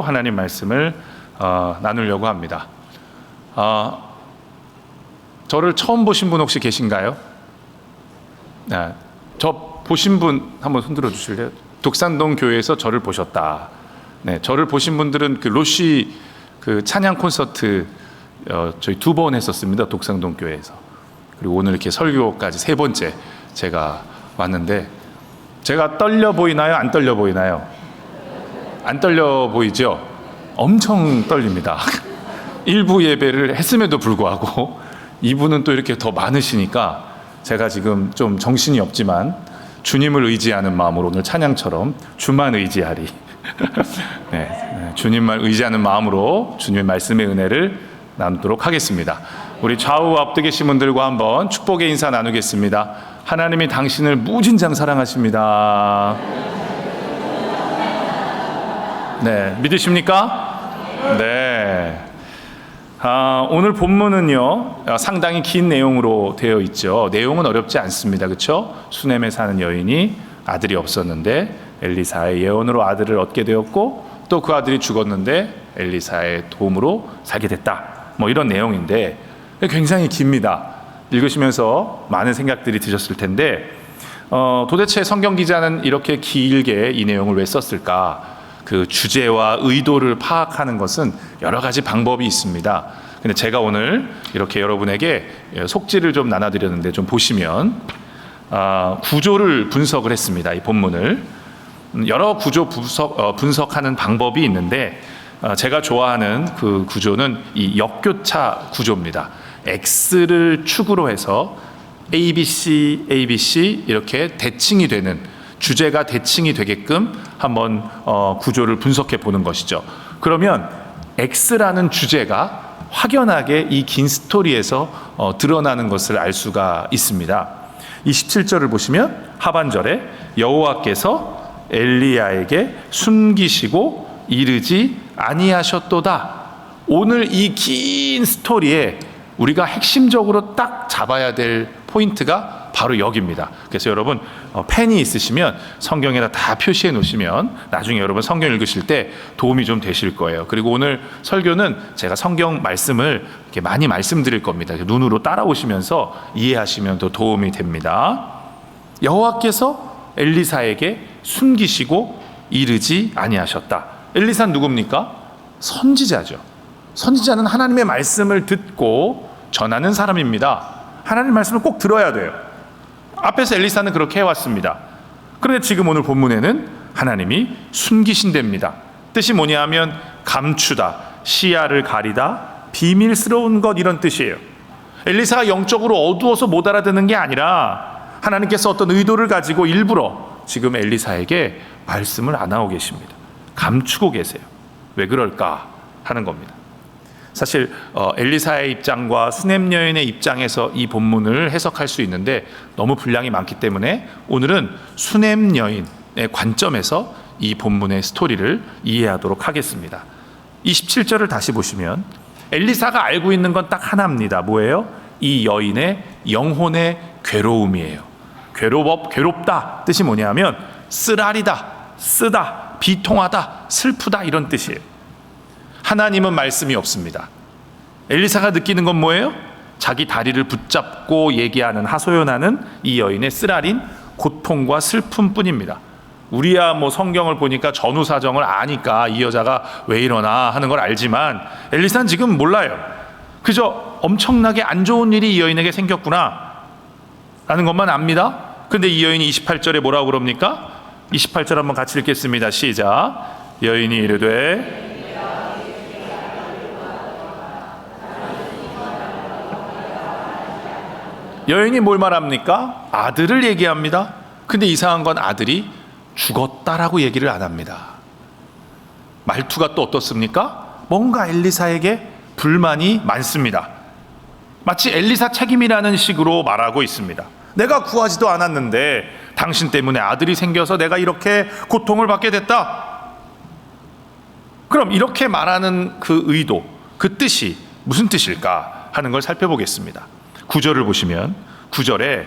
하나님 말씀을 나누려고 합니다. 저를 처음 보신 분 혹시 계신가요? 저 보신 분 한번 손들어 주실래요? 독산동 교회에서 저를 보셨다. 네, 저를 보신 분들은 그 로시 그 찬양 콘서트 저희 2번 했었습니다. 독산동 교회에서. 그리고 오늘 이렇게 설교까지 3번째 제가 왔는데, 제가 떨려 보이나요? 안 떨려 보이나요? 안 떨려 보이죠? 엄청 떨립니다. 1부 예배를 했음에도 불구하고 2부는 또 이렇게 더 많으시니까 제가 지금 좀 정신이 없지만 주님을 의지하는 마음으로 오늘 찬양처럼 주만 의지하리. 네, 주님만 의지하는 마음으로 주님의 말씀의 은혜를 나누도록 하겠습니다. 우리 좌우 앞에 계신 분들과 한번 축복의 인사 나누겠습니다. 하나님이 당신을 무진장 사랑하십니다. 네, 믿으십니까? 네. 오늘 본문은요, 상당히 긴 내용으로 되어 있죠. 내용은 어렵지 않습니다. 그렇죠? 수넴에 사는 여인이 아들이 없었는데 엘리사의 예언으로 아들을 얻게 되었고, 또 그 아들이 죽었는데 엘리사의 도움으로 살게 됐다. 뭐 이런 내용인데 굉장히 깁니다. 읽으시면서 많은 생각들이 드셨을 텐데, 도대체 성경 기자는 이렇게 길게 이 내용을 왜 썼을까? 그 주제와 의도를 파악하는 것은 여러 가지 방법이 있습니다. 근데 제가 오늘 이렇게 여러분에게 속지를 좀 나눠드렸는데, 좀 보시면 구조를 분석을 했습니다. 이 본문을 여러 구조 분석하는 방법이 있는데, 제가 좋아하는 그 구조는 이 역교차 구조입니다. X를 축으로 해서 ABC, ABC 이렇게 대칭이 되는, 주제가 대칭이 되게끔 한번 구조를 분석해 보는 것이죠. 그러면 X라는 주제가 확연하게 이 긴 스토리에서 드러나는 것을 알 수가 있습니다. 27절을 보시면 하반절에 여호와께서 엘리야에게 숨기시고 이르지 아니하셨도다. 오늘 이 긴 스토리에 우리가 핵심적으로 딱 잡아야 될 포인트가 바로 여기입니다. 그래서 여러분 펜이 있으시면 성경에다 다 표시해 놓으시면 나중에 여러분 성경 읽으실 때 도움이 좀 되실 거예요. 그리고 오늘 설교는 제가 성경 말씀을 이렇게 많이 말씀드릴 겁니다. 눈으로 따라오시면서 이해하시면 더 도움이 됩니다. 여호와께서 엘리사에게 숨기시고 이르지 아니하셨다. 엘리사는 누굽니까? 선지자죠. 선지자는 하나님의 말씀을 듣고 전하는 사람입니다. 하나님의 말씀을 꼭 들어야 돼요. 앞에서 엘리사는 그렇게 해왔습니다. 그런데 지금 오늘 본문에는 하나님이 숨기신답니다. 뜻이 뭐냐 하면 감추다, 시야를 가리다, 비밀스러운 것, 이런 뜻이에요. 엘리사가 영적으로 어두워서 못 알아듣는 게 아니라 하나님께서 어떤 의도를 가지고 일부러 지금 엘리사에게 말씀을 안 하고 계십니다. 감추고 계세요. 왜 그럴까 하는 겁니다. 사실 엘리사의 입장과 수넴 여인의 입장에서 이 본문을 해석할 수 있는데 너무 분량이 많기 때문에 오늘은 수넴 여인의 관점에서 이 본문의 스토리를 이해하도록 하겠습니다. 27절을 다시 보시면 엘리사가 알고 있는 건 딱 하나입니다. 뭐예요? 이 여인의 영혼의 괴로움이에요. 괴롭다 뜻이 뭐냐면 쓰라리다, 쓰다, 비통하다, 슬프다, 이런 뜻이에요. 하나님은 말씀이 없습니다. 엘리사가 느끼는 건 뭐예요? 자기 다리를 붙잡고 얘기하는, 하소연하는 이 여인의 쓰라린 고통과 슬픔 뿐입니다. 우리야 뭐 성경을 보니까 전후 사정을 아니까 이 여자가 왜 이러나 하는 걸 알지만 엘리사는 지금 몰라요. 그저 엄청나게 안 좋은 일이 이 여인에게 생겼구나 라는 것만 압니다. 근데 이 여인이 28절에 뭐라고 그럽니까? 28절 한번 같이 읽겠습니다. 시작. 여인이 이르되, 여인이 뭘 말합니까? 아들을 얘기합니다. 근데 이상한 건 아들이 죽었다라고 얘기를 안 합니다. 말투가 또 어떻습니까? 뭔가 엘리사에게 불만이 많습니다. 마치 엘리사 책임이라는 식으로 말하고 있습니다. 내가 구하지도 않았는데 당신 때문에 아들이 생겨서 내가 이렇게 고통을 받게 됐다. 그럼 이렇게 말하는 그 의도, 그 뜻이 무슨 뜻일까 하는 걸 살펴보겠습니다. 9절을 보시면 9절에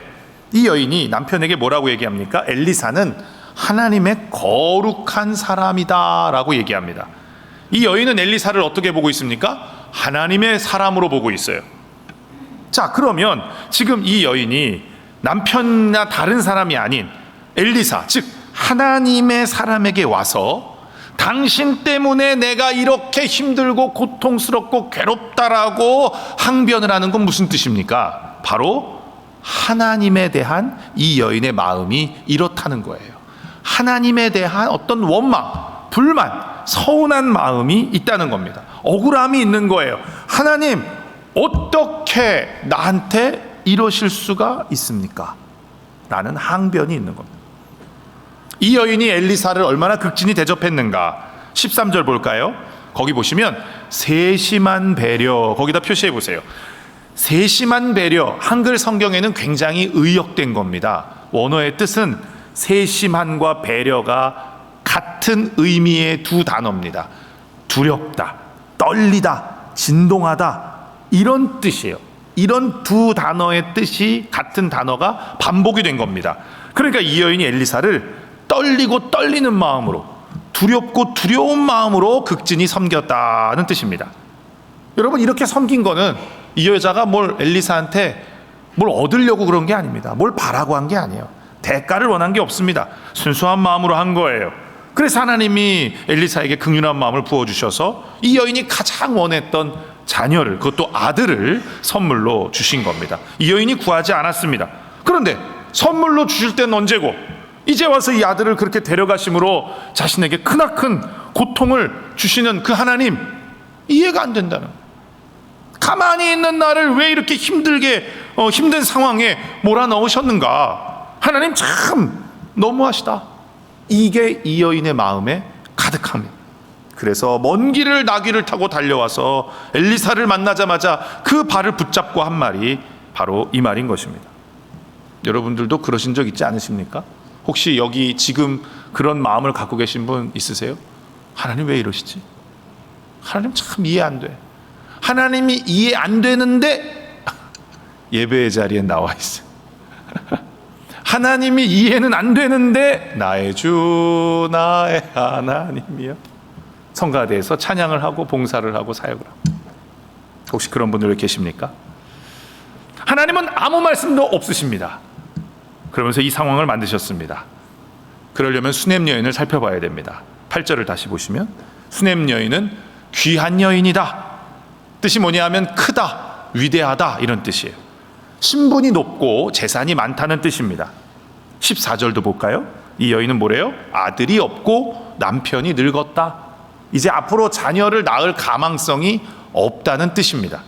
이 여인이 남편에게 뭐라고 얘기합니까? 엘리사는 하나님의 거룩한 사람이다 라고 얘기합니다. 이 여인은 엘리사를 어떻게 보고 있습니까? 하나님의 사람으로 보고 있어요. 자, 그러면 지금 이 여인이 남편이나 다른 사람이 아닌 엘리사, 즉 하나님의 사람에게 와서 당신 때문에 내가 이렇게 힘들고 고통스럽고 괴롭다라고 항변을 하는 건 무슨 뜻입니까? 바로 하나님에 대한 이 여인의 마음이 이렇다는 거예요. 하나님에 대한 어떤 원망, 불만, 서운한 마음이 있다는 겁니다. 억울함이 있는 거예요. 하나님, 어떻게 나한테 이러실 수가 있습니까? 라는 항변이 있는 겁니다. 이 여인이 엘리사를 얼마나 극진히 대접했는가. 13절 볼까요? 거기 보시면 세심한 배려, 거기다 표시해 보세요. 세심한 배려, 한글 성경에는 굉장히 의역된 겁니다. 원어의 뜻은 세심함과 배려가 같은 의미의 두 단어입니다. 두렵다, 떨리다, 진동하다, 이런 뜻이에요. 이런 두 단어의 뜻이 같은 단어가 반복이 된 겁니다. 그러니까 이 여인이 엘리사를 떨리고 떨리는 마음으로, 두렵고 두려운 마음으로 극진히 섬겼다는 뜻입니다. 여러분, 이렇게 섬긴 거는 이 여자가 뭘 엘리사한테 뭘 얻으려고 그런 게 아닙니다. 뭘 바라고 한 게 아니에요. 대가를 원한 게 없습니다. 순수한 마음으로 한 거예요. 그래서 하나님이 엘리사에게 긍휼한 마음을 부어주셔서 이 여인이 가장 원했던 자녀를, 그것도 아들을 선물로 주신 겁니다. 이 여인이 구하지 않았습니다. 그런데 선물로 주실 때는 언제고, 이제 와서 이 아들을 그렇게 데려가심으로 자신에게 크나큰 고통을 주시는 그 하나님, 이해가 안 된다는, 가만히 있는 나를 왜 이렇게 힘들게 힘든 상황에 몰아넣으셨는가. 하나님 참 너무하시다. 이게 이 여인의 마음에 가득합니다. 그래서 먼 길을 나귀를 타고 달려와서 엘리사를 만나자마자 그 발을 붙잡고 한 말이 바로 이 말인 것입니다. 여러분들도 그러신 적 있지 않으십니까? 혹시 여기 지금 그런 마음을 갖고 계신 분 있으세요? 하나님 왜 이러시지? 하나님 참 이해 안 돼. 하나님이 이해 안 되는데 예배의 자리에 나와 있어요. 하나님이 이해는 안 되는데 나의 주 나의 하나님이여, 성가대에서 찬양을 하고 봉사를 하고 사역을 하고. 혹시 그런 분들 계십니까? 하나님은 아무 말씀도 없으십니다. 그러면서 이 상황을 만드셨습니다. 그러려면 수냄 여인을 살펴봐야 됩니다. 8절을 다시 보시면 수냄 여인은 귀한 여인이다. 뜻이 뭐냐면 크다, 위대하다, 이런 뜻이에요. 신분이 높고 재산이 많다는 뜻입니다. 14절도 볼까요? 이 여인은 뭐래요? 아들이 없고 남편이 늙었다. 이제 앞으로 자녀를 낳을 가망성이 없다는 뜻입니다.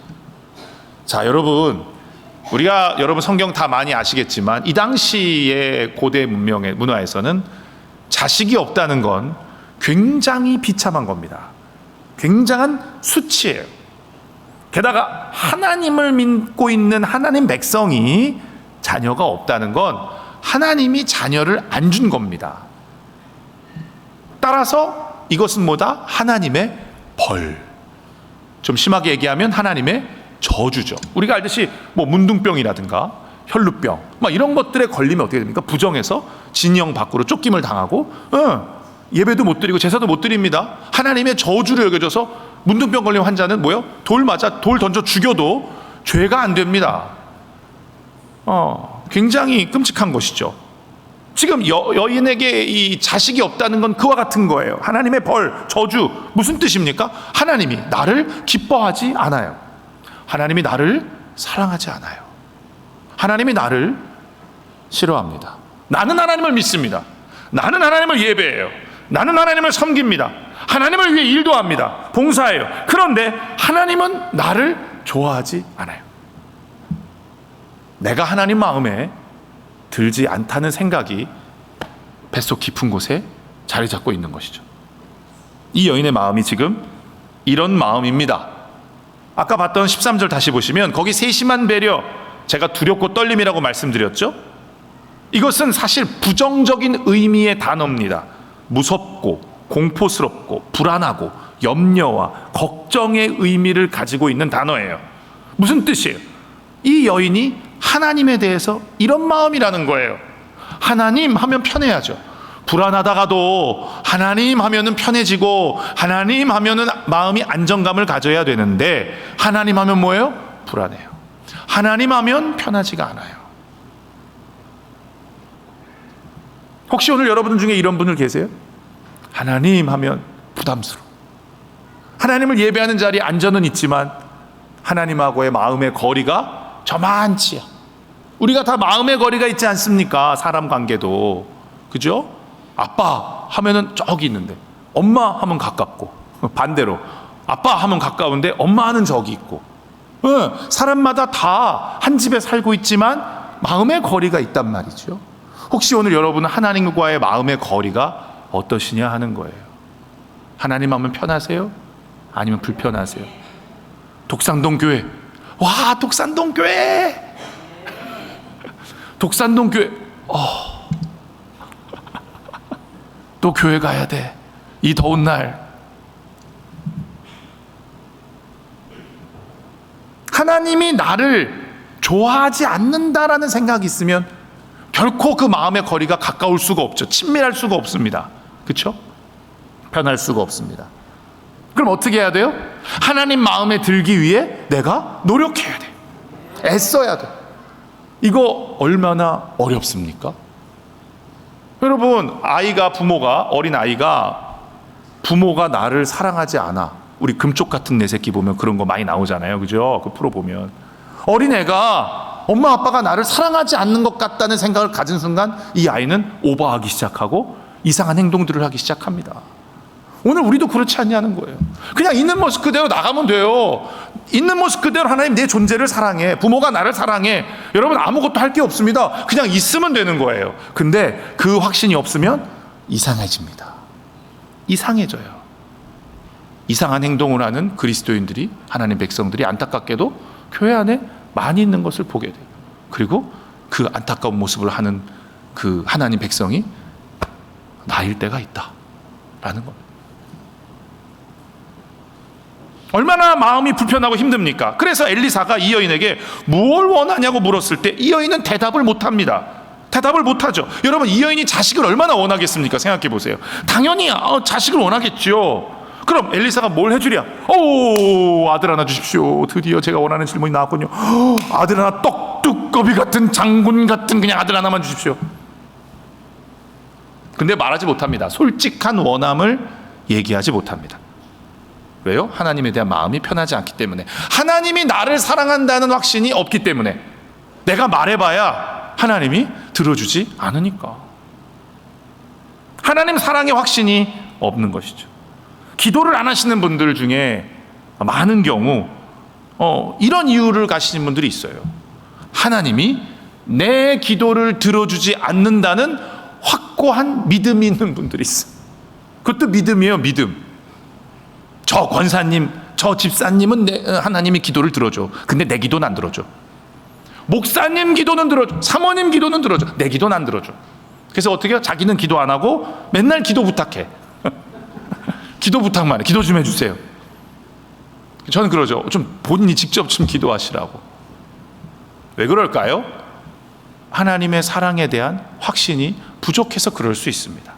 자, 여러분, 우리가 여러분 성경 다 많이 아시겠지만 이 당시의 고대 문명의 문화에서는 자식이 없다는 건 굉장히 비참한 겁니다. 굉장한 수치예요. 게다가 하나님을 믿고 있는 하나님 백성이 자녀가 없다는 건 하나님이 자녀를 안 준 겁니다. 따라서 이것은 뭐다? 하나님의 벌. 좀 심하게 얘기하면 하나님의 저주죠. 우리가 알듯이 뭐 문둥병이라든가 혈루병 막 이런 것들에 걸리면 어떻게 됩니까? 부정해서 진영 밖으로 쫓김을 당하고 예배도 못 드리고 제사도 못 드립니다. 하나님의 저주로 여겨져서 문둥병 걸린 환자는 뭐요? 돌 던져 죽여도 죄가 안 됩니다. 굉장히 끔찍한 것이죠. 지금 여인에게 이 자식이 없다는 건 그와 같은 거예요. 하나님의 벌, 저주. 무슨 뜻입니까? 하나님이 나를 기뻐하지 않아요. 하나님이 나를 사랑하지 않아요. 하나님이 나를 싫어합니다. 나는 하나님을 믿습니다. 나는 하나님을 예배해요. 나는 하나님을 섬깁니다. 하나님을 위해 일도 합니다. 봉사해요. 그런데 하나님은 나를 좋아하지 않아요. 내가 하나님 마음에 들지 않다는 생각이 뱃속 깊은 곳에 자리 잡고 있는 것이죠. 이 여인의 마음이 지금 이런 마음입니다. 아까 봤던 13절 다시 보시면 거기 세심한 배려, 제가 두렵고 떨림이라고 말씀드렸죠. 이것은 사실 부정적인 의미의 단어입니다. 무섭고 공포스럽고 불안하고 염려와 걱정의 의미를 가지고 있는 단어예요. 무슨 뜻이에요? 이 여인이 하나님에 대해서 이런 마음이라는 거예요. 하나님 하면 편해야죠. 불안하다가도 하나님 하면은 편해지고 하나님 하면은 마음이 안정감을 가져야 되는데 하나님 하면 뭐예요? 불안해요. 하나님 하면 편하지가 않아요. 혹시 오늘 여러분 중에 이런 분들 계세요? 하나님 하면 부담스러워. 하나님을 예배하는 자리에 안전은 있지만 하나님하고의 마음의 거리가 저만치야. 우리가 다 마음의 거리가 있지 않습니까? 사람 관계도. 그죠? 아빠 하면은 저기 있는데 엄마 하면 가깝고, 반대로 아빠 하면 가까운데 엄마는 저기 있고. 사람마다 다 한 집에 살고 있지만 마음의 거리가 있단 말이죠. 혹시 오늘 여러분은 하나님과의 마음의 거리가 어떠시냐 하는 거예요. 하나님 하면 편하세요? 아니면 불편하세요? 독산동 교회, 와 독산동 교회, 독산동 교회, 또 교회 가야 돼. 이 더운 날. 하나님이 나를 좋아하지 않는다라는 생각이 있으면 결코 그 마음의 거리가 가까울 수가 없죠. 친밀할 수가 없습니다. 그렇죠? 편할 수가 없습니다. 그럼 어떻게 해야 돼요? 하나님 마음에 들기 위해 내가 노력해야 돼. 애써야 돼. 이거 얼마나 어렵습니까? 여러분, 어린 아이가 부모가 나를 사랑하지 않아. 우리 금쪽 같은 내 새끼 보면 그런 거 많이 나오잖아요. 그죠? 그 프로 보면. 어린애가 엄마 아빠가 나를 사랑하지 않는 것 같다는 생각을 가진 순간 이 아이는 오버하기 시작하고 이상한 행동들을 하기 시작합니다. 오늘 우리도 그렇지 않냐는 거예요. 그냥 있는 모습 그대로 나가면 돼요. 있는 모습 그대로 하나님 내 존재를 사랑해. 부모가 나를 사랑해. 여러분 아무것도 할 게 없습니다. 그냥 있으면 되는 거예요. 근데 그 확신이 없으면 이상해집니다. 이상해져요. 이상한 행동을 하는 그리스도인들이, 하나님 백성들이 안타깝게도 교회 안에 많이 있는 것을 보게 돼요. 그리고 그 안타까운 모습을 하는 그 하나님 백성이 나일 때가 있다라는 겁니다. 얼마나 마음이 불편하고 힘듭니까? 그래서 엘리사가 이 여인에게 무엇을 원하냐고 물었을 때 이 여인은 대답을 못합니다. 대답을 못하죠. 여러분, 이 여인이 자식을 얼마나 원하겠습니까? 생각해 보세요. 당연히 자식을 원하겠죠. 그럼 엘리사가 뭘 해주랴? 오, 아들 하나 주십시오. 드디어 제가 원하는 질문이 나왔군요. 아들 하나, 떡두꺼비 같은, 장군 같은 그냥 아들 하나만 주십시오. 근데 말하지 못합니다. 솔직한 원함을 얘기하지 못합니다. 왜요? 하나님에 대한 마음이 편하지 않기 때문에. 하나님이 나를 사랑한다는 확신이 없기 때문에. 내가 말해봐야 하나님이 들어주지 않으니까. 하나님 사랑의 확신이 없는 것이죠. 기도를 안 하시는 분들 중에 많은 경우 이런 이유를 가지신 분들이 있어요. 하나님이 내 기도를 들어주지 않는다는 확고한 믿음이 있는 분들이 있어요. 그것도 믿음이에요. 믿음. 저 권사님, 저 집사님은 하나님이 기도를 들어줘. 근데 내 기도는 안 들어줘. 목사님 기도는 들어줘. 사모님 기도는 들어줘. 내 기도는 안 들어줘. 그래서 어떻게 해요? 자기는 기도 안 하고 맨날 기도 부탁해. 기도 부탁만 해. 기도 좀 해주세요. 저는 그러죠. 좀 본인이 직접 좀 기도하시라고. 왜 그럴까요? 하나님의 사랑에 대한 확신이 부족해서 그럴 수 있습니다.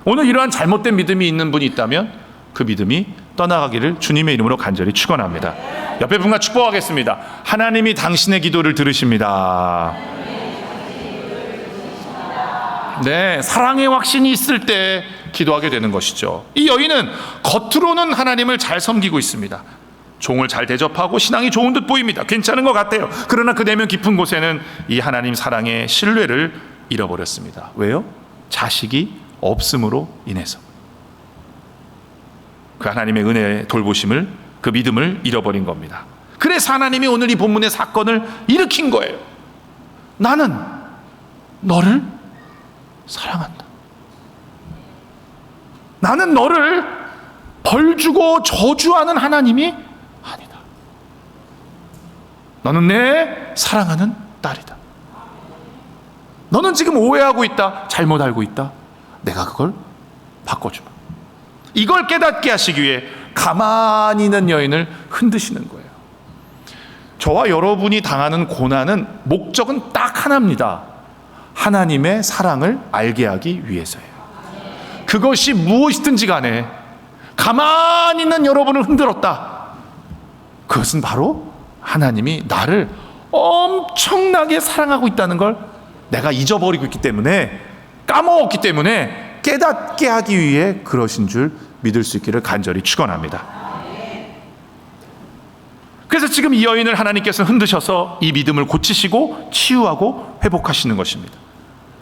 오늘 이러한 잘못된 믿음이 있는 분이 있다면 그 믿음이 떠나가기를 주님의 이름으로 간절히 축원합니다. 옆에 분과 축복하겠습니다. 하나님이 당신의 기도를 들으십니다. 네, 사랑의 확신이 있을 때 기도하게 되는 것이죠. 이 여인은 겉으로는 하나님을 잘 섬기고 있습니다. 종을 잘 대접하고 신앙이 좋은 듯 보입니다. 괜찮은 것 같아요. 그러나 그 내면 깊은 곳에는 이 하나님 사랑의 신뢰를 잃어버렸습니다. 왜요? 자식이 없음으로 인해서. 그 하나님의 은혜의 돌보심을, 그 믿음을 잃어버린 겁니다. 그래서 하나님이 오늘 이 본문의 사건을 일으킨 거예요. 나는 너를 사랑한다. 나는 너를 벌 주고 저주하는 하나님이 아니다. 너는 내 사랑하는 딸이다. 너는 지금 오해하고 있다. 잘못 알고 있다. 내가 그걸 바꿔주마. 이걸 깨닫게 하시기 위해 가만히 있는 여인을 흔드시는 거예요. 저와 여러분이 당하는 고난은 목적은 딱 하나입니다. 하나님의 사랑을 알게 하기 위해서예요. 그것이 무엇이든지 간에 가만히 있는 여러분을 흔들었다. 그것은 바로 하나님이 나를 엄청나게 사랑하고 있다는 걸 내가 잊어버리고 있기 때문에, 까먹었기 때문에 깨닫게 하기 위해 그러신 줄 믿을 수 있기를 간절히 축원합니다. 그래서 지금 이 여인을 하나님께서 흔드셔서 이 믿음을 고치시고 치유하고 회복하시는 것입니다.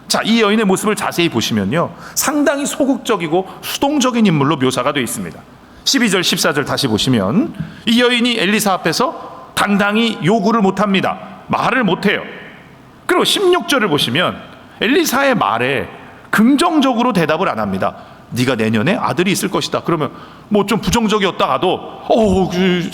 자, 이 여인의 모습을 자세히 보시면요, 상당히 소극적이고 수동적인 인물로 묘사가 되어 있습니다. 12절 14절 다시 보시면 이 여인이 엘리사 앞에서 당당히 요구를 못합니다. 말을 못해요. 그리고 16절을 보시면 엘리사의 말에 긍정적으로 대답을 안 합니다. 네가 내년에 아들이 있을 것이다. 그러면 뭐 좀 부정적이었다가도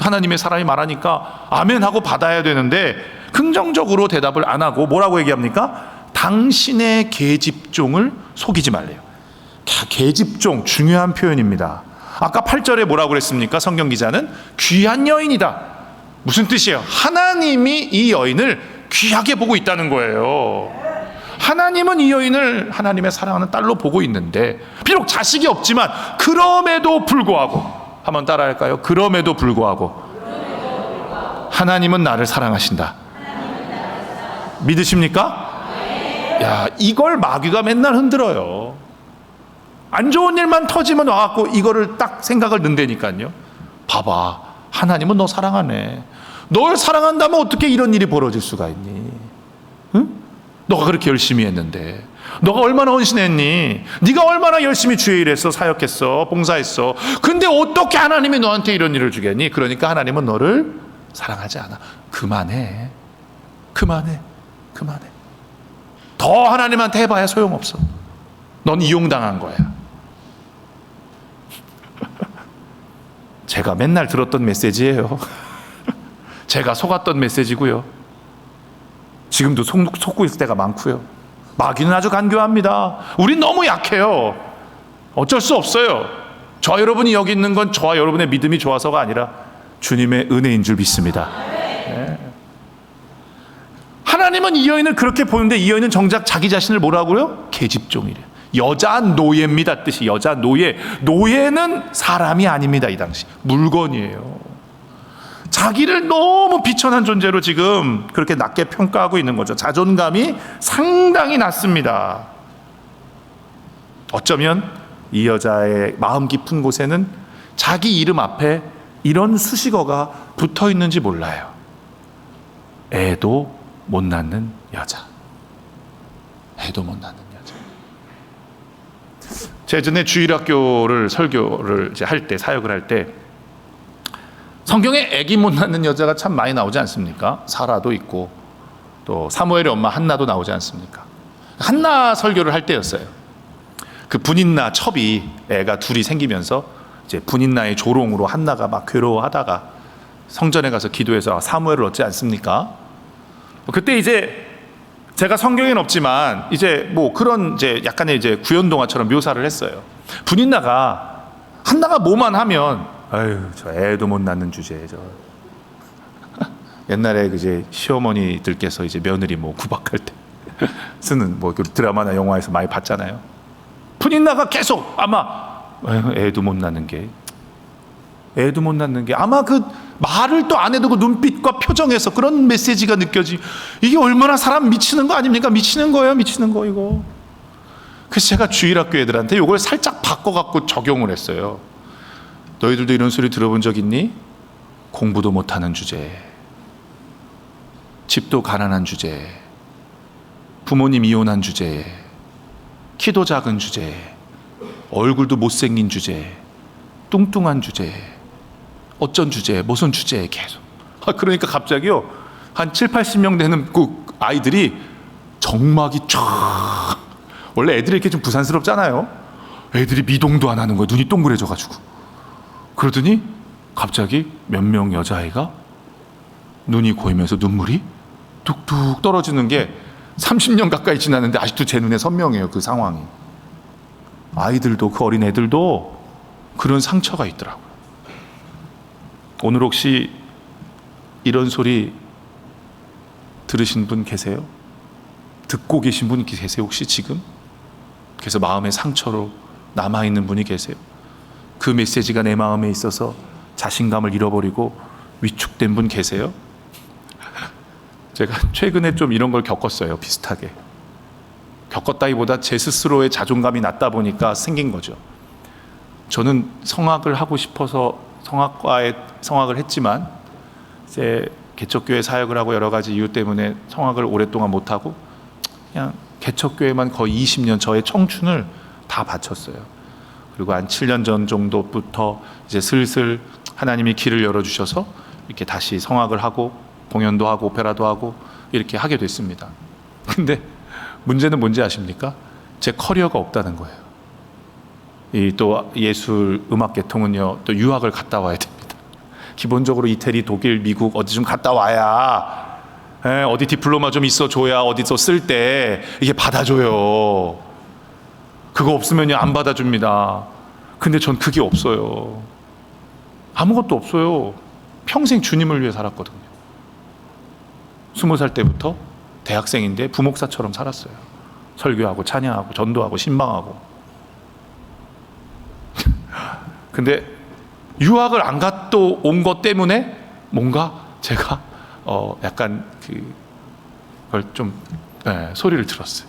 하나님의 사람이 말하니까 아멘 하고 받아야 되는데 긍정적으로 대답을 안 하고 뭐라고 얘기합니까? 당신의 계집종을 속이지 말래요. 계집종, 중요한 표현입니다. 아까 8절에 뭐라고 그랬습니까? 성경 기자는 귀한 여인이다. 무슨 뜻이에요? 하나님이 이 여인을 귀하게 보고 있다는 거예요. 하나님은 이 여인을 하나님의 사랑하는 딸로 보고 있는데, 비록 자식이 없지만 그럼에도 불구하고, 한번 따라할까요? 그럼에도 불구하고 하나님은 나를 사랑하신다. 믿으십니까? 야, 이걸 마귀가 맨날 흔들어요. 안 좋은 일만 터지면 와갖고 이거를 딱 생각을 넣는다니까요. 봐봐, 하나님은 너 사랑하네. 널 사랑한다면 어떻게 이런 일이 벌어질 수가 있니? 응? 너가 그렇게 열심히 했는데, 너가 얼마나 헌신했니? 네가 얼마나 열심히 주의 일했어, 사역했어, 봉사했어. 근데 어떻게 하나님이 너한테 이런 일을 주겠니? 그러니까 하나님은 너를 사랑하지 않아. 그만해. 더 하나님한테 해봐야 소용없어. 넌 이용당한 거야. 제가 맨날 들었던 메시지예요. 제가 속았던 메시지고요. 지금도 속고 있을 때가 많고요. 마귀는 아주 간교합니다. 우린 너무 약해요. 어쩔 수 없어요. 저 여러분이 여기 있는 건 저와 여러분의 믿음이 좋아서가 아니라 주님의 은혜인 줄 믿습니다. 네. 하나님은 이 여인을 그렇게 보는데 이 여인은 정작 자기 자신을 뭐라고요? 계집종이래. 여자 노예입니다. 뜻이 여자 노예. 노예는 사람이 아닙니다. 이 당시 물건이에요. 자기를 너무 비천한 존재로 지금 그렇게 낮게 평가하고 있는 거죠. 자존감이 상당히 낮습니다. 어쩌면 이 여자의 마음 깊은 곳에는 자기 이름 앞에 이런 수식어가 붙어 있는지 몰라요. 애도 못 낳는 여자. 애도 못 낳는 여자. 제가 예전에 주일학교를 설교를 이제 할 때, 사역을 할 때 성경에 아기 못 낳는 여자가 참 많이 나오지 않습니까? 사라도 있고 또 사무엘의 엄마 한나도 나오지 않습니까? 한나 설교를 할 때였어요. 그 분인나 첩이 애가 둘이 생기면서 이제 분인나의 조롱으로 한나가 막 괴로워하다가 성전에 가서 기도해서 사무엘을 얻지 않습니까? 그때 이제 제가 성경에는 없지만 이제 뭐 그런 이제 약간의 이제 구연동화처럼 묘사를 했어요. 분인나가 한나가 뭐만 하면 아유, 저 애도 못 낳는 주제에 저 옛날에 이제 시어머니들께서 이제 며느리 뭐 구박할 때 쓰는 뭐 드라마나 영화에서 많이 봤잖아요. 분인나가 계속 아마 애도 못 낳는 게 아마 그 말을 또 안 해도 그 눈빛과 표정에서 그런 메시지가 느껴지. 이게 얼마나 사람 미치는 거 아닙니까? 미치는 거예요, 미치는 거 이거. 그래서 제가 주일학교 애들한테 이걸 살짝 바꿔갖고 적용을 했어요. 너희들도 이런 소리 들어본 적 있니? 공부도 못하는 주제, 집도 가난한 주제, 부모님 이혼한 주제, 키도 작은 주제, 얼굴도 못생긴 주제, 뚱뚱한 주제, 어쩐 주제, 무슨 주제 계속. 그러니까 갑자기요 한 7, 80명 되는 그 아이들이 정막이 쫙, 원래 애들이 이렇게 좀 부산스럽잖아요. 애들이 미동도 안 하는 거예요. 눈이 동그래져가지고. 그러더니 갑자기 몇 명 여자아이가 눈이 고이면서 눈물이 뚝뚝 떨어지는 게 30년 가까이 지났는데 아직도 제 눈에 선명해요. 그 상황이. 아이들도, 그 어린 애들도 그런 상처가 있더라고요. 오늘 혹시 이런 소리 들으신 분 계세요? 듣고 계신 분이 계세요 혹시 지금? 그래서 마음의 상처로 남아있는 분이 계세요? 그 메시지가 내 마음에 있어서 자신감을 잃어버리고 위축된 분 계세요? 제가 최근에 좀 이런 걸 겪었어요. 비슷하게 겪었다기보다 제 스스로의 자존감이 낮다 보니까 생긴 거죠. 저는 성악을 하고 싶어서 성악과에 성악을 했지만 이제 개척교회 사역을 하고 여러 가지 이유 때문에 성악을 오랫동안 못하고 그냥 개척교회만 거의 20년 저의 청춘을 다 바쳤어요. 그리고 한 7년 전 정도부터 이제 슬슬 하나님이 길을 열어주셔서 이렇게 다시 성악을 하고 공연도 하고 오페라도 하고 이렇게 하게 됐습니다. 근데 문제는 뭔지 아십니까? 제 커리어가 없다는 거예요. 이 또 예술 음악 계통은요, 또 유학을 갔다 와야 됩니다. 기본적으로 이태리, 독일, 미국 어디 좀 갔다 와야, 어디 디플로마 좀 있어줘야 어디서 쓸 때 이게 받아줘요. 그거 없으면요 안 받아줍니다. 근데 전 그게 없어요. 아무것도 없어요. 평생 주님을 위해 살았거든요. 20살 때부터 대학생인데 부목사처럼 살았어요. 설교하고 찬양하고 전도하고 신방하고. 근데 유학을 안 갔다 온 것 때문에 뭔가 제가 약간 그걸 좀 소리를 들었어요.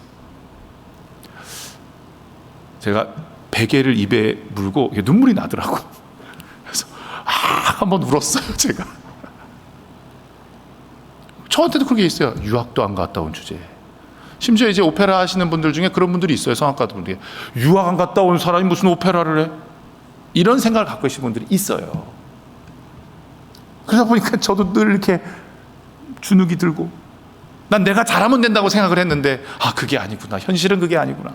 제가 베개를 입에 물고 눈물이 나더라고. 그래서 한번 울었어요 제가. 저한테도 그게 있어요. 유학도 안 갔다 온 주제에. 심지어 이제 오페라 하시는 분들 중에 그런 분들이 있어요. 성악가들 분들이 유학 안 갔다 온 사람이 무슨 오페라를 해? 이런 생각을 갖고 계신 분들이 있어요. 그러다 보니까 저도 늘 이렇게 주눅이 들고 난 내가 잘하면 된다고 생각을 했는데 그게 아니구나. 현실은 그게 아니구나.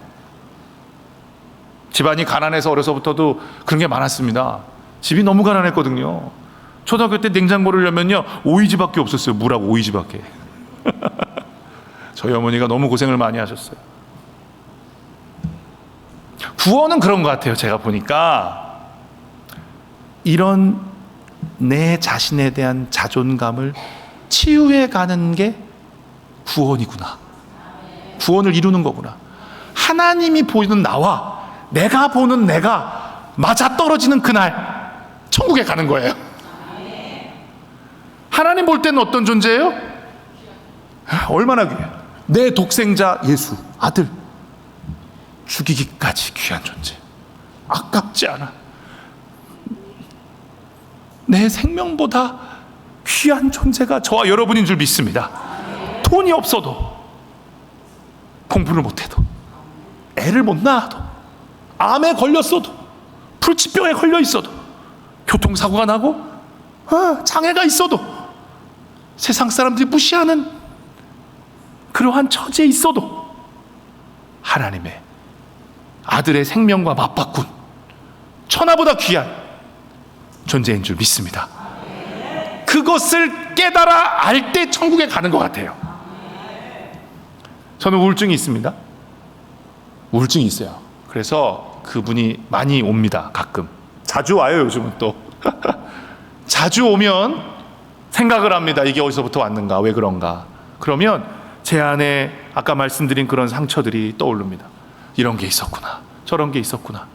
집안이 가난해서 어려서부터도 그런 게 많았습니다. 집이 너무 가난했거든요. 초등학교 때 냉장고를 열면요 오이지밖에 없었어요. 물하고 오이지밖에. 저희 어머니가 너무 고생을 많이 하셨어요. 구원은 그런 것 같아요. 제가 보니까 이런 내 자신에 대한 자존감을 치유해 가는 게 구원이구나. 구원을 이루는 거구나. 하나님이 보이는 나와 내가 보는 내가 맞아떨어지는 그날 천국에 가는 거예요. 하나님 볼 때는 어떤 존재예요? 얼마나 귀해요. 내 독생자 예수 아들 죽이기까지 귀한 존재. 아깝지 않아. 내 생명보다 귀한 존재가 저와 여러분인 줄 믿습니다. 돈이 없어도, 공부를 못해도, 애를 못 낳아도, 암에 걸렸어도, 불치병에 걸려 있어도, 교통사고가 나고 장애가 있어도, 세상 사람들이 무시하는 그러한 처지에 있어도 하나님의 아들의 생명과 맞바꾼 천하보다 귀한 존재인 줄 믿습니다. 그것을 깨달아 알 때 천국에 가는 것 같아요. 저는 우울증이 있습니다. 우울증이 있어요. 그래서 그분이 많이 옵니다. 가끔. 자주 와요. 요즘은 또. 자주 오면 생각을 합니다. 이게 어디서부터 왔는가, 왜 그런가. 그러면 제 안에 아까 말씀드린 그런 상처들이 떠오릅니다. 이런 게 있었구나, 저런 게 있었구나.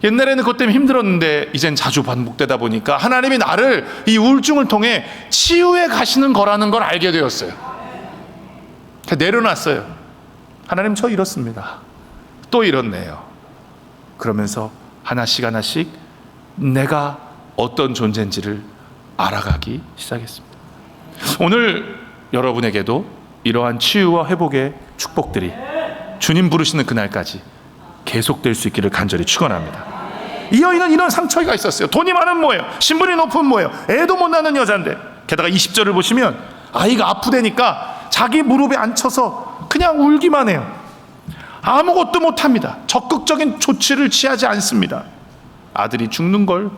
옛날에는 그것 때문에 힘들었는데 이젠 자주 반복되다 보니까 하나님이 나를 이 우울증을 통해 치유해 가시는 거라는 걸 알게 되었어요. 내려놨어요. 하나님 저 이렇습니다. 또 이렇네요. 그러면서 하나씩 하나씩 내가 어떤 존재인지를 알아가기 시작했습니다. 오늘 여러분에게도 이러한 치유와 회복의 축복들이 주님 부르시는 그날까지 계속될 수 있기를 간절히 축원합니다. 이 여인은 이런 상처가 있었어요. 돈이 많은 뭐예요? 신분이 높은 뭐예요? 애도 못 낳는 여자인데, 게다가 20절을 보시면 아이가 아프다니까 자기 무릎에 앉혀서 그냥 울기만 해요. 아무것도 못합니다. 적극적인 조치를 취하지 않습니다. 아들이 죽는 걸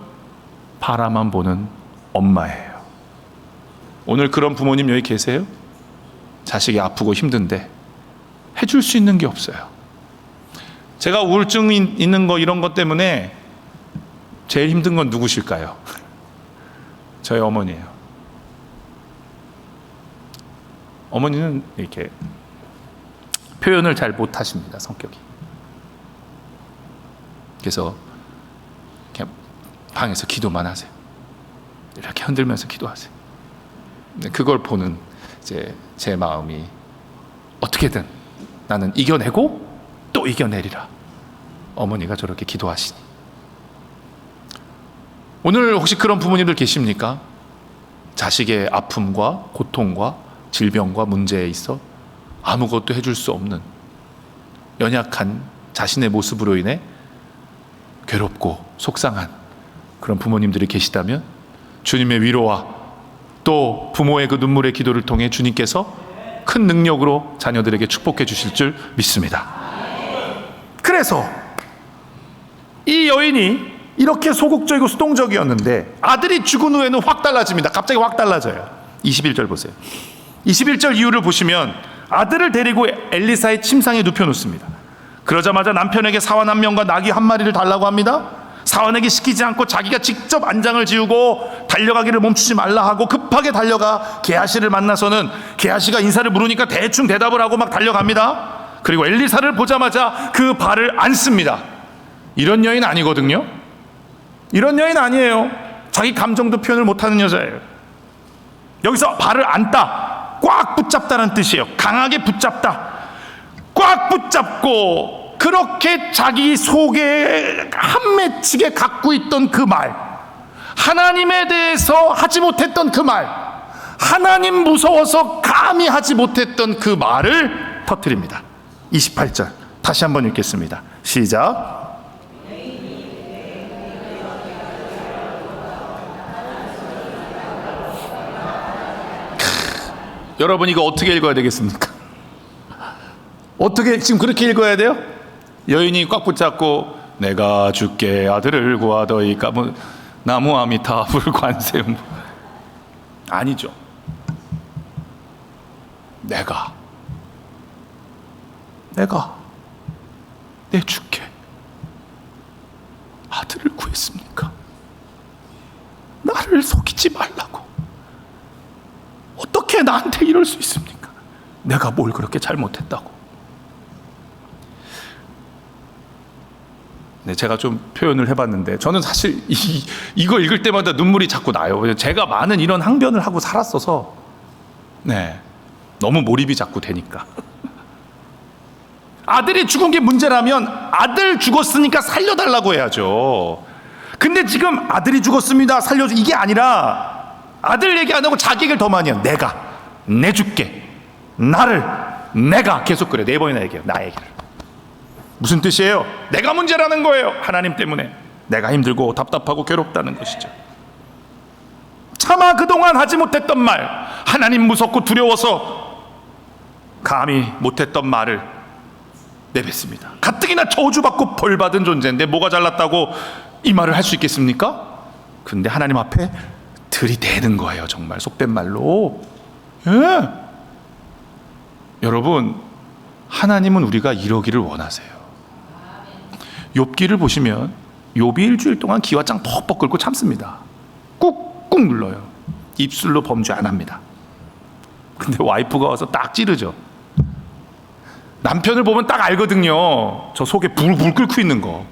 바라만 보는 엄마예요. 오늘 그런 부모님 여기 계세요? 자식이 아프고 힘든데 해줄 수 있는 게 없어요. 제가 우울증 있는 거 이런 것 때문에 제일 힘든 건 누구실까요? 저희 어머니예요. 어머니는 이렇게 표현을 잘 못하십니다, 성격이. 그래서 그냥 방에서 기도만 하세요. 이렇게 흔들면서 기도하세요. 그걸 보는 이제 제 마음이 어떻게든 나는 이겨내고 또 이겨내리라. 어머니가 저렇게 기도하시니. 오늘 혹시 그런 부모님들 계십니까? 자식의 아픔과 고통과 질병과 문제에 있어 아무것도 해줄 수 없는 연약한 자신의 모습으로 인해 괴롭고 속상한 그런 부모님들이 계시다면 주님의 위로와 또 부모의 그 눈물의 기도를 통해 주님께서 큰 능력으로 자녀들에게 축복해 주실 줄 믿습니다. 그래서 이 여인이 이렇게 소극적이고 수동적이었는데 아들이 죽은 후에는 확 달라집니다. 갑자기 확 달라져요. 21절 보세요. 21절 이유를 보시면 아들을 데리고 엘리사의 침상에 눕혀놓습니다. 그러자마자 남편에게 사원 한 명과 나귀 한 마리를 달라고 합니다. 사원에게 시키지 않고 자기가 직접 안장을 지우고 달려가기를 멈추지 말라 하고 급하게 달려가 게하시를 만나서는 게하시가 인사를 물으니까 대충 대답을 하고 막 달려갑니다. 그리고 엘리사를 보자마자 그 발을 안습니다. 이런 여인 아니거든요. 이런 여인 아니에요. 자기 감정도 표현을 못하는 여자예요. 여기서 발을 안다, 꽉 붙잡다는 뜻이에요. 강하게 붙잡다, 꽉 붙잡고 그렇게 자기 속에 한 맺히게 갖고 있던 그 말, 하나님에 대해서 하지 못했던 그 말, 하나님 무서워서 감히 하지 못했던 그 말을 터뜨립니다. 28절 다시 한번 읽겠습니다. 시작. 여러분 이거 어떻게 읽어야 되겠습니까? 어떻게 지금 그렇게 읽어야 돼요? 여인이 꽉 붙잡고 내가 주께 아들을 구하더이까 뭐 나무 아미타 불관세 아니죠. 내가 내 주께 아들을 구했습니까? 나를 속이지 말라고. 어떻게 나한테 이럴 수 있습니까? 내가 뭘 그렇게 잘못했다고. 네, 제가 좀 표현을 해봤는데 저는 사실 이거 읽을 때마다 눈물이 자꾸 나요. 제가 많은 이런 항변을 하고 살았어서 네, 너무 몰입이 자꾸 되니까. 아들이 죽은 게 문제라면 아들 죽었으니까 살려달라고 해야죠. 근데 지금 아들이 죽었습니다, 살려줘, 이게 아니라 아들 얘기 안 하고 자기 얘기를 더 많이 해요. 내가 내줄게, 나를 내가 계속 그래. 4번이나 얘기해요. 나 얘기를. 무슨 뜻이에요? 내가 문제라는 거예요. 하나님 때문에 내가 힘들고 답답하고 괴롭다는 것이죠. 차마 그동안 하지 못했던 말, 하나님 무섭고 두려워서 감히 못했던 말을 내뱉습니다. 가뜩이나 저주받고 벌받은 존재인데 뭐가 잘났다고 이 말을 할 수 있겠습니까? 근데 하나님 앞에 들이대는 거예요. 정말 속된 말로. 예. 여러분, 하나님은 우리가 이러기를 원하세요. 욥기를 보시면 욥이 일주일 동안 기와장 퍽퍽 끓고 참습니다. 꾹꾹 눌러요. 입술로 범죄 안 합니다. 근데 와이프가 와서 딱 찌르죠. 남편을 보면 딱 알거든요. 저 속에 불불 끓고 있는 거,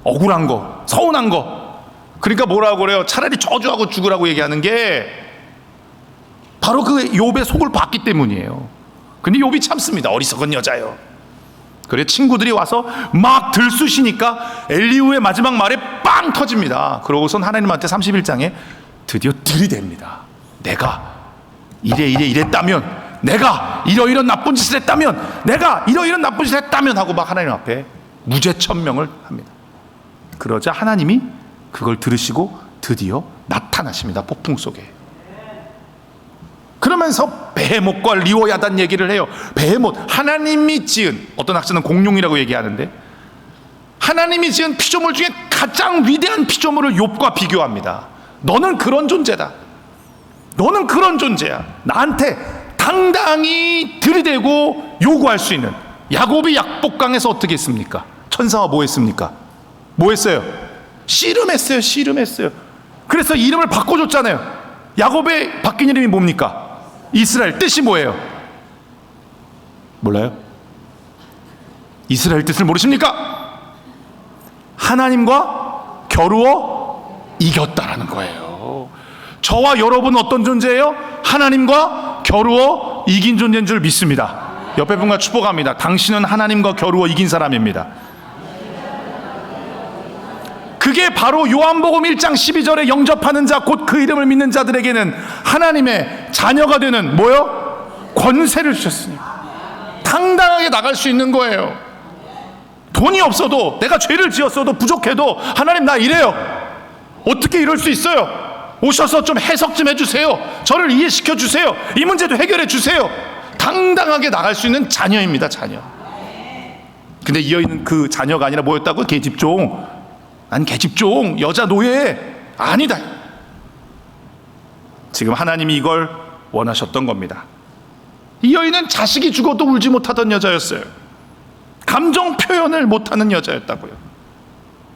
억울한 거, 서운한 거. 그러니까 뭐라고 그래요? 차라리 저주하고 죽으라고 얘기하는 게 바로 그 욥의 속을 봤기 때문이에요. 근데 욥이 참습니다. 어리석은 여자요. 그래 친구들이 와서 막 들쑤시니까 엘리후의 마지막 말에 빵 터집니다. 그러고선 하나님한테 31장에 드디어 들이댑니다. 내가 이랬다면, 내가 이러이런 나쁜 짓을 했다면, 내가 이러이런 나쁜 짓을 했다면 하고 막 하나님 앞에 무죄천명을 합니다. 그러자 하나님이 그걸 들으시고 드디어 나타나십니다. 폭풍 속에. 그러면서 베헤못과 리워야단 얘기를 해요. 베헤못, 하나님이 지은, 어떤 학자는 공룡이라고 얘기하는데 하나님이 지은 피조물 중에 가장 위대한 피조물을 욥과 비교합니다. 너는 그런 존재다. 너는 그런 존재야. 나한테 당당히 들이대고 요구할 수 있는. 야곱이 약복강에서 어떻게 했습니까? 천사와 뭐 했습니까? 뭐 했어요? 씨름했어요. 씨름했어요. 그래서 이름을 바꿔줬잖아요. 야곱의 바뀐 이름이 뭡니까? 이스라엘. 뜻이 뭐예요? 몰라요? 이스라엘 뜻을 모르십니까? 하나님과 겨루어 이겼다라는 거예요. 저와 여러분은 어떤 존재예요? 하나님과 겨루어 이긴 존재인 줄 믿습니다. 옆에 분과 축복합니다. 당신은 하나님과 겨루어 이긴 사람입니다. 그게 바로 요한복음 1장 12절에 영접하는 자 곧 그 이름을 믿는 자들에게는 하나님의 자녀가 되는 뭐요? 권세를 주셨으니 당당하게 나갈 수 있는 거예요. 돈이 없어도, 내가 죄를 지었어도, 부족해도 하나님 나 이래요. 어떻게 이럴 수 있어요? 오셔서 좀 해석 좀 해주세요. 저를 이해시켜 주세요. 이 문제도 해결해 주세요. 당당하게 나갈 수 있는 자녀입니다. 자녀. 근데 이 여인은 그 자녀가 아니라 뭐였다고? 계집종. 난 계집종, 여자 노예. 아니다. 지금 하나님이 이걸 원하셨던 겁니다. 이 여인은 자식이 죽어도 울지 못하던 여자였어요. 감정 표현을 못하는 여자였다고요.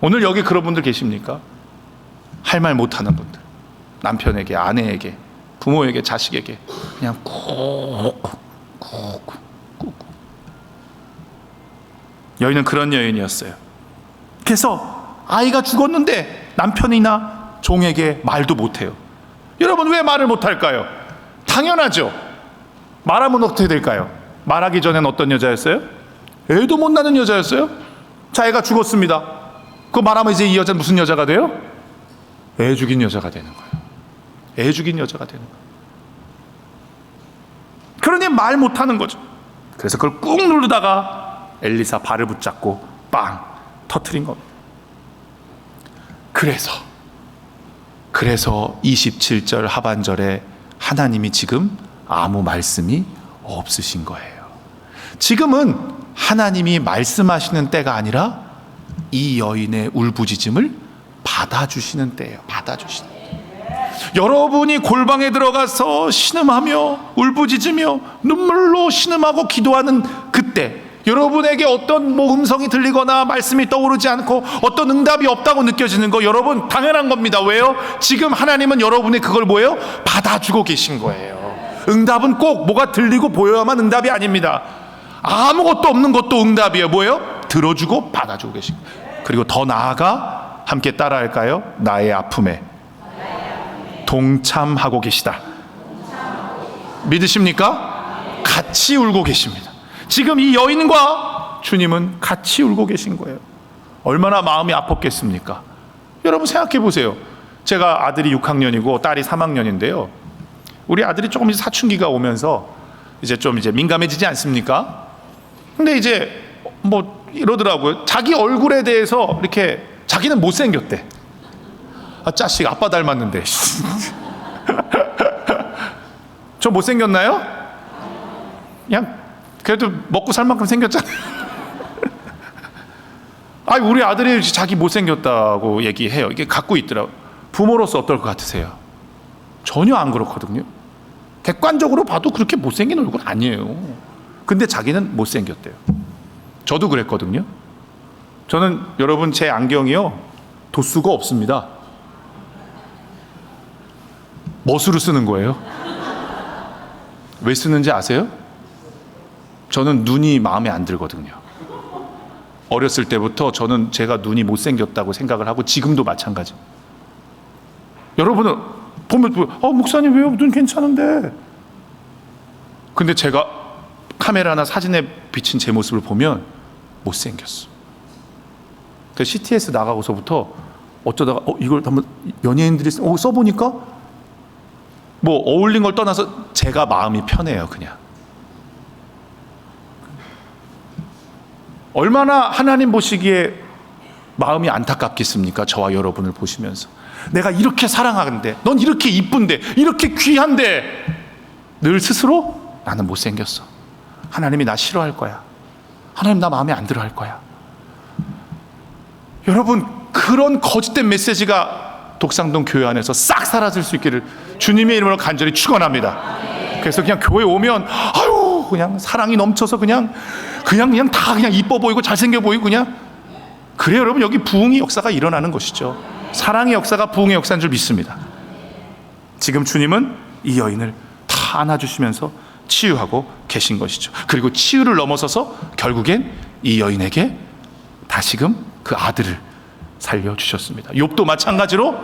오늘 여기 그런 분들 계십니까? 할 말 못하는 분들. 남편에게, 아내에게, 부모에게, 자식에게 그냥 꾹꾹. 여인은 그런 여인이었어요. 그래서 아이가 죽었는데 남편이나 종에게 말도 못해요. 여러분 왜 말을 못할까요? 당연하죠. 말하면 어떻게 될까요? 말하기 전엔 어떤 여자였어요? 애도 못 낳는 여자였어요. 자, 애가 죽었습니다. 그거 말하면 이제 이 여자는 무슨 여자가 돼요? 애 죽인 여자가 되는 거예요. 애 죽인 여자가 되는 거예요. 그러니 말 못하는 거죠. 그래서 그걸 꾹 누르다가 엘리사 발을 붙잡고 빵 터뜨린 겁니다. 그래서 27절 하반절에 하나님이 지금 아무 말씀이 없으신 거예요. 지금은 하나님이 말씀하시는 때가 아니라 이 여인의 울부짖음을 받아주시는 때예요. 받아주시는 때. 여러분이 골방에 들어가서 신음하며 울부짖으며 눈물로 신음하고 기도하는 그때, 여러분에게 어떤 음성이 들리거나 말씀이 떠오르지 않고 어떤 응답이 없다고 느껴지는 거, 여러분 당연한 겁니다. 왜요? 지금 하나님은 여러분의 그걸 뭐예요? 받아주고 계신 거예요. 응답은 꼭 뭐가 들리고 보여야만 응답이 아닙니다. 아무것도 없는 것도 응답이에요. 뭐예요? 들어주고 받아주고 계신 거예요. 그리고 더 나아가 함께 따라할까요? 나의 아픔에 동참하고 계시다. 믿으십니까? 같이 울고 계십니다. 지금 이 여인과 주님은 같이 울고 계신 거예요. 얼마나 마음이 아팠겠습니까? 여러분 생각해 보세요. 제가 아들이 6학년이고 딸이 3학년인데요. 우리 아들이 조금 이제 사춘기가 오면서 이제 좀 민감해지지 않습니까? 근데 이제 뭐 이러더라고요. 자기 얼굴에 대해서 이렇게 자기는 못생겼대. 아, 자식 아빠 닮았는데. 저 못생겼나요? 그냥 그래도 먹고 살 만큼 생겼잖아요. 아, 우리 아들이 자기 못생겼다고 얘기해요. 이게 갖고 있더라고요. 부모로서 어떨 것 같으세요? 전혀 안 그렇거든요. 객관적으로 봐도 그렇게 못생긴 얼굴 아니에요. 근데 자기는 못생겼대요. 저도 그랬거든요. 저는 여러분 제 안경이요 도수가 없습니다. 멋으로 쓰는 거예요. 왜 쓰는지 아세요? 저는 눈이 마음에 안 들거든요. 어렸을 때부터 저는 제가 눈이 못생겼다고 생각을 하고 지금도 마찬가지. 여러분은 보면 목사님 왜요? 눈 괜찮은데. 근데 제가 카메라나 사진에 비친 제 모습을 보면 못생겼어. 그 CTS 나가고서부터 어쩌다가 이걸 한번 연예인들이 써보니까 뭐 어울린 걸 떠나서 제가 마음이 편해요. 그냥 얼마나 하나님 보시기에 마음이 안타깝겠습니까? 저와 여러분을 보시면서 내가 이렇게 사랑하는데, 넌 이렇게 이쁜데, 이렇게 귀한데 늘 스스로 나는 못생겼어. 하나님이 나 싫어할 거야. 하나님 나 마음에 안 들어 할 거야. 여러분 그런 거짓된 메시지가 독상동 교회 안에서 싹 사라질 수 있기를 주님의 이름으로 간절히 축원합니다. 그래서 그냥 교회 오면 아유 그냥 사랑이 넘쳐서 그냥 다 그냥 이뻐 보이고 잘생겨 보이고 그냥 그래요. 여러분 여기 부흥의 역사가 일어나는 것이죠. 사랑의 역사가 부흥의 역사인 줄 믿습니다. 지금 주님은 이 여인을 다 안아주시면서 치유하고 계신 것이죠. 그리고 치유를 넘어서서 결국엔 이 여인에게 다시금 그 아들을 살려주셨습니다. 욥도 마찬가지로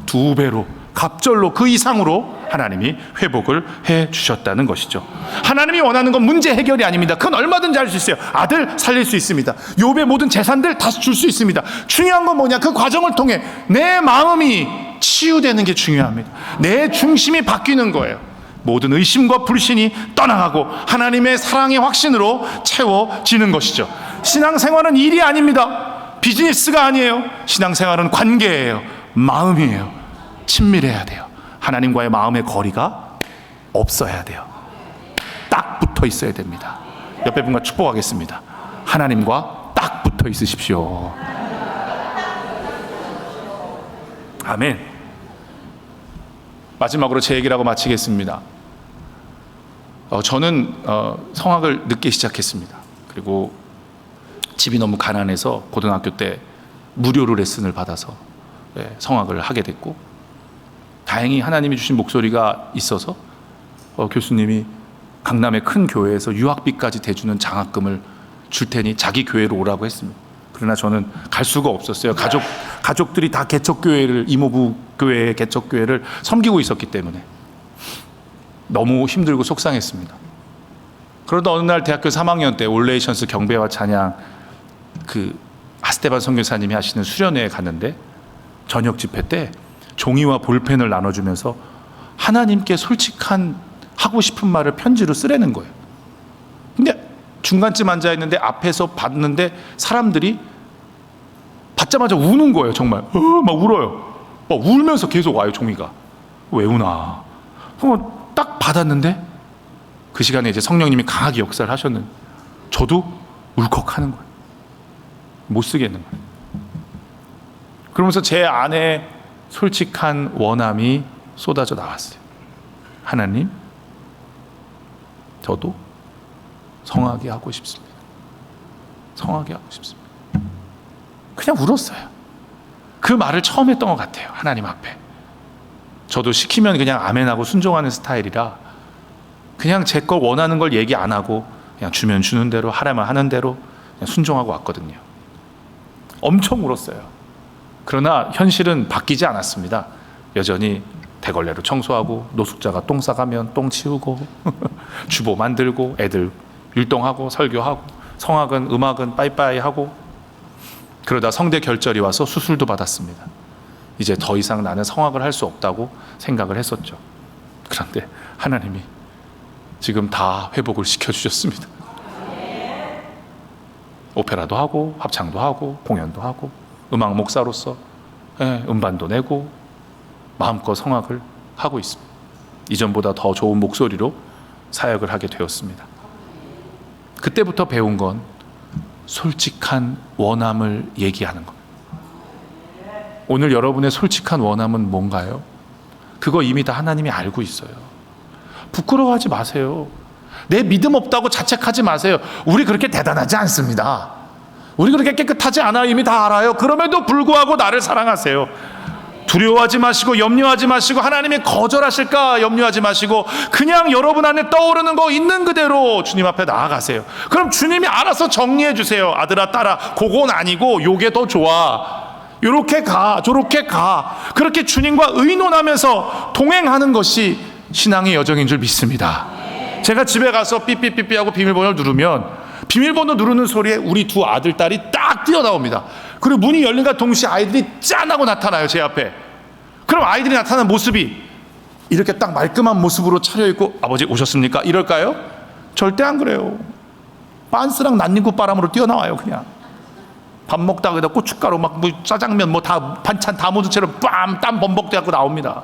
2배로 갑절로 그 이상으로 하나님이 회복을 해주셨다는 것이죠. 하나님이 원하는 건 문제 해결이 아닙니다. 그건 얼마든지 할 수 있어요. 아들 살릴 수 있습니다. 욥의 모든 재산들 다시 줄 수 있습니다. 중요한 건 뭐냐? 그 과정을 통해 내 마음이 치유되는 게 중요합니다. 내 중심이 바뀌는 거예요. 모든 의심과 불신이 떠나가고 하나님의 사랑의 확신으로 채워지는 것이죠. 신앙생활은 일이 아닙니다. 비즈니스가 아니에요. 신앙생활은 관계예요. 마음이에요. 친밀해야 돼요. 하나님과의 마음의 거리가 없어야 돼요. 딱 붙어 있어야 됩니다. 옆에 분과 축복하겠습니다. 하나님과 딱 붙어 있으십시오. 아멘. 마지막으로 제 얘기라고 마치겠습니다. 저는 성악을 늦게 시작했습니다. 그리고 집이 너무 가난해서 고등학교 때 무료로 레슨을 받아서 성악을 하게 됐고, 다행히 하나님이 주신 목소리가 있어서 교수님이 강남의 큰 교회에서 유학비까지 대주는 장학금을 줄 테니 자기 교회로 오라고 했습니다. 그러나 저는 갈 수가 없었어요. 가족들이 다 개척교회를, 이모부 교회의 개척교회를 섬기고 있었기 때문에 너무 힘들고 속상했습니다. 그러다 어느 날 대학교 3학년 때 올레이션스 경배와 찬양 그 하스테반 선교사님이 하시는 수련회에 갔는데, 저녁 집회 때 종이와 볼펜을 나눠주면서 하나님께 솔직한 하고 싶은 말을 편지로 쓰라는 거예요. 근데 중간쯤 앉아있는데 앞에서 봤는데 사람들이 받자마자 우는 거예요. 정말 막 울어요. 막 울면서 계속 와요. 종이가. 왜 우나? 그럼 딱 받았는데 그 시간에 이제 성령님이 강하게 역사를 하셨는데 저도 울컥하는 거예요. 못 쓰겠는 거예요. 그러면서 제 안에 솔직한 원함이 쏟아져 나왔어요. 하나님, 저도 성하게 하고 싶습니다. 성하게 하고 싶습니다. 그냥 울었어요. 그 말을 처음 했던 것 같아요. 하나님 앞에. 저도 시키면 그냥 아멘하고 순종하는 스타일이라 그냥 제 걸 원하는 걸 얘기 안 하고 그냥 주면 주는 대로 하라면 하는 대로 그냥 순종하고 왔거든요. 엄청 울었어요. 그러나 현실은 바뀌지 않았습니다. 여전히 대걸레로 청소하고, 노숙자가 똥 싸가면 똥 치우고 주보 만들고, 애들 율동하고 설교하고, 성악은 음악은 빠이빠이 하고, 그러다 성대 결절이 와서 수술도 받았습니다. 이제 더 이상 나는 성악을 할 수 없다고 생각을 했었죠. 그런데 하나님이 지금 다 회복을 시켜주셨습니다. 오페라도 하고 합창도 하고 공연도 하고 음악 목사로서 음반도 내고 마음껏 성악을 하고 있습니다. 이전보다 더 좋은 목소리로 사역을 하게 되었습니다. 그때부터 배운 건 솔직한 원함을 얘기하는 겁니다. 오늘 여러분의 솔직한 원함은 뭔가요? 그거 이미 다 하나님이 알고 있어요. 부끄러워하지 마세요. 내 믿음 없다고 자책하지 마세요. 우리 그렇게 대단하지 않습니다. 우리 그렇게 깨끗하지 않아요. 이미 다 알아요. 그럼에도 불구하고 나를 사랑하세요. 두려워하지 마시고 염려하지 마시고 하나님이 거절하실까 염려하지 마시고 그냥 여러분 안에 떠오르는 거 있는 그대로 주님 앞에 나아가세요. 그럼 주님이 알아서 정리해 주세요. 아들아 딸아, 그건 아니고 요게 더 좋아. 요렇게 가 저렇게 가. 그렇게 주님과 의논하면서 동행하는 것이 신앙의 여정인 줄 믿습니다. 제가 집에 가서 삐삐삐삐 하고 비밀번호를 누르면 비밀번호 누르는 소리에 우리 두 아들 딸이 딱 뛰어나옵니다. 그리고 문이 열린과 동시에 아이들이 짠하고 나타나요. 제 앞에. 그럼 아이들이 나타나는 모습이 이렇게 딱 말끔한 모습으로 차려입고 아버지 오셨습니까? 이럴까요? 절대 안 그래요. 빤스랑 낯익고 바람으로 뛰어나와요. 그냥 밥 먹다가 고춧가루 막 뭐 짜장면 뭐 다 반찬 다 묻은 채로 땀 범벅대 갖고 나옵니다.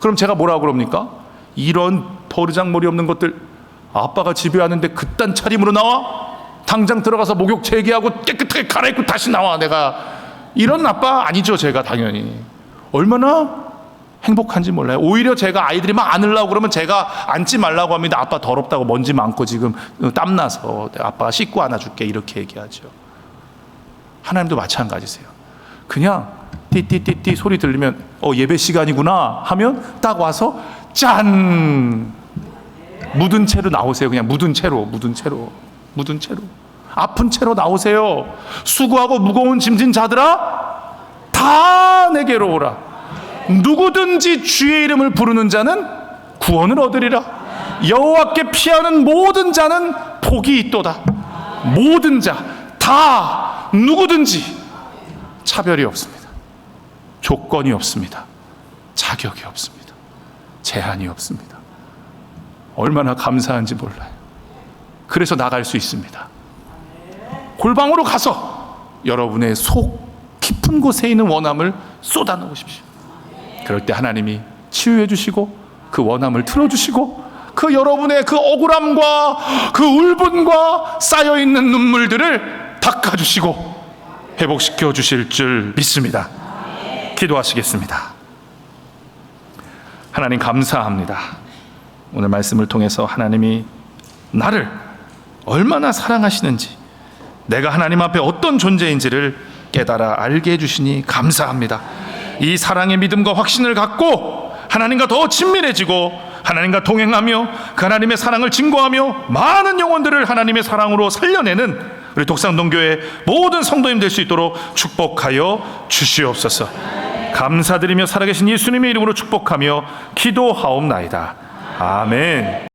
그럼 제가 뭐라고 그럽니까? 이런 버르장머리 없는 것들, 아빠가 집에 왔는데 그딴 차림으로 나와? 당장 들어가서 목욕 재개하고 깨끗하게 갈아입고 다시 나와. 내가 이런 아빠 아니죠. 제가 당연히 얼마나 행복한지 몰라요. 오히려 제가 아이들이 막 안으려고 그러면 제가 앉지 말라고 합니다. 아빠 더럽다고 먼지 많고 지금 땀나서 아빠가 씻고 안아줄게 이렇게 얘기하죠. 하나님도 마찬가지세요. 그냥 띠띠띠띠 소리 들리면 예배 시간이구나 하면 딱 와서 짠 묻은 채로 나오세요. 그냥 묻은 채로 아픈 채로 나오세요. 수고하고 무거운 짐진 자들아 다 내게로 오라. 누구든지 주의 이름을 부르는 자는 구원을 얻으리라. 여호와께 피하는 모든 자는 복이 있도다. 모든 자, 다, 누구든지 차별이 없습니다. 조건이 없습니다. 자격이 없습니다. 제한이 없습니다. 얼마나 감사한지 몰라요. 그래서 나갈 수 있습니다. 골방으로 가서 여러분의 속 깊은 곳에 있는 원함을 쏟아놓으십시오. 그럴 때 하나님이 치유해 주시고 그 원함을 틀어주시고 그 여러분의 그 억울함과 그 울분과 쌓여있는 눈물들을 닦아주시고 회복시켜 주실 줄 믿습니다. 기도하시겠습니다. 하나님 감사합니다. 오늘 말씀을 통해서 하나님이 나를 얼마나 사랑하시는지, 내가 하나님 앞에 어떤 존재인지를 깨달아 알게 해주시니 감사합니다. 이 사랑의 믿음과 확신을 갖고 하나님과 더 친밀해지고 하나님과 동행하며 그 하나님의 사랑을 증거하며 많은 영혼들을 하나님의 사랑으로 살려내는 우리 독산동교회 모든 성도님 될 수 있도록 축복하여 주시옵소서. 감사드리며 살아계신 예수님의 이름으로 축복하며 기도하옵나이다. 아멘.